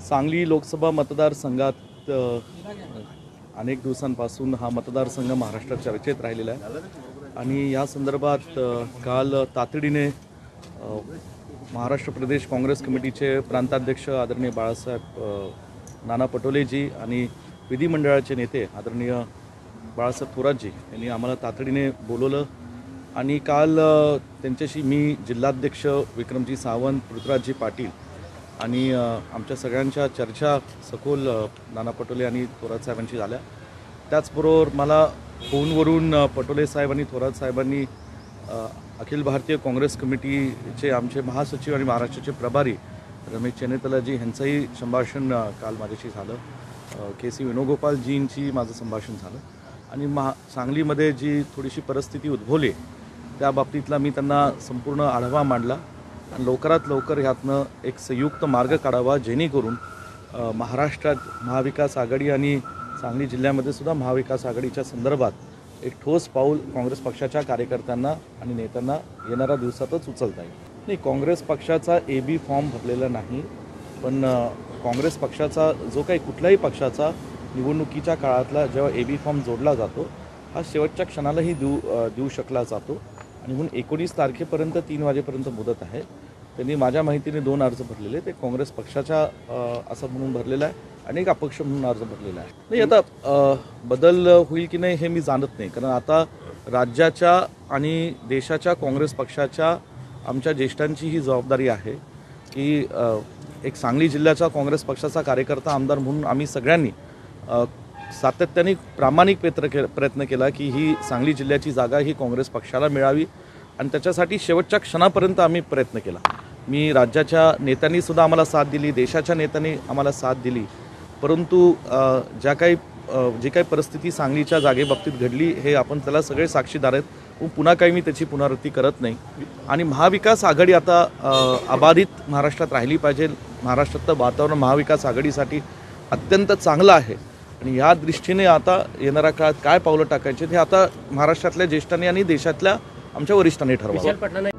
सांगली लोकसभा मतदारसंघात अनेक दिवसांपासून हा मतदारसंघ महाराष्ट्रात चर्चेत राहिलेला आहे आणि या संदर्भात काल तातडीने महाराष्ट्र प्रदेश काँग्रेस कमिटीचे प्रांताध्यक्ष आदरणीय बाळासाहेब नाना पटोलेजी आणि विधिमंडळाचे नेते आदरणीय बाळासाहेब थोरातजी यांनी आम्हाला तातडीने बोलवलं आणि काल त्यांच्याशी मी जिल्हाध्यक्ष विक्रमजी सावंत, पृथ्वीराजजी पाटील आणि आमच्या सगळ्यांच्या चर्चा सखोल नाना पटोले आणि थोरात साहेबांशी झाल्या। त्याचबरोबर मला फोनवरून पटोले साहेब आणि थोरात साहेबांनी अखिल भारतीय काँग्रेस कमिटीचे आमचे महासचिव आणि महाराष्ट्राचे प्रभारी रमेश चेन्नेतलाजी यांचंही संभाषण काल माझ्याशी झालं। के.सी. वेणुगोपालजींची माझं संभाषण झालं आणि सांगलीमध्ये जी थोडीशी परिस्थिती उद्भवली त्या बाबतीतला मी त्यांना संपूर्ण आढावा मांडला आणि लवकरात लवकर ह्यातनं एक संयुक्त मार्ग काढावा जेणेकरून महाराष्ट्रात महाविकास आघाडी आणि सांगली जिल्ह्यामध्ये सुद्धा महाविकास आघाडीच्या संदर्भात एक ठोस पाऊल काँग्रेस पक्षाच्या कार्यकर्त्यांना आणि नेत्यांना येणाऱ्या दिवसातच उचलता येईल। नाही, काँग्रेस पक्षाचा AB फॉर्म भरलेला नाही, पण काँग्रेस पक्षाचा जो काही कुठल्याही पक्षाचा निवडणुकीच्या काळातला जेव्हा AB फॉर्म जोडला जातो हा शेवटच्या क्षणालाही देऊ शकला जातो आणि म्हणून 19 तारखेपर्यंत 3 वाजेपर्यंत मुदत आहे। त्यांनी माझ्या माहितीने 2 अर्ज भरलेले, ते काँग्रेस पक्षाच्या असं म्हणून भरलेला आहे आणि एक अपक्ष म्हणून अर्ज भरलेला आहे। नाही, आता बदल होईल की नाही हे मी जाणत नाही, कारण आता राज्याच्या आणि देशाच्या काँग्रेस पक्षाच्या आमच्या ज्येष्ठांची ही जबाबदारी आहे की एक सांगली जिल्ह्याचा काँग्रेस पक्षाचा कार्यकर्ता आमदार म्हणून आम्ही सगळ्यांनी सातत्याने प्रामाणिक प्रयत्न केला की ही सांगली जिल्ह्याची जागा ही काँग्रेस पक्षाला मिळावी आणि त्याच्यासाठी शेवटच्या क्षणापर्यंत आम्ही प्रयत्न केला। मी राज्याच्या नेत्यांनी सुद्धा आम्हाला साथ दिली, देशाच्या नेत्यांनी आम्हाला साथ दिली, परंतु जी काही परिस्थिती सांगलीच्या जागेबाबतीत घडली हे आपण त्याला सगळे साक्षीदार आहेत। पुन्हा काही मी त्याची पुनरावृत्ती करत नाही आणि महाविकास आघाडी आता अबाधित महाराष्ट्रात राहिली पाहिजे। महाराष्ट्रातलं वातावरण महाविकास आघाडीसाठी अत्यंत चांगलं आहे आणि या दृष्टीने आता येणाऱ्या काळात काय पावलं टाकायचे हे आता महाराष्ट्रातल्या ज्येष्ठांनी आणि देशातल्या आमच्या वरिष्ठांनी ठरवावं।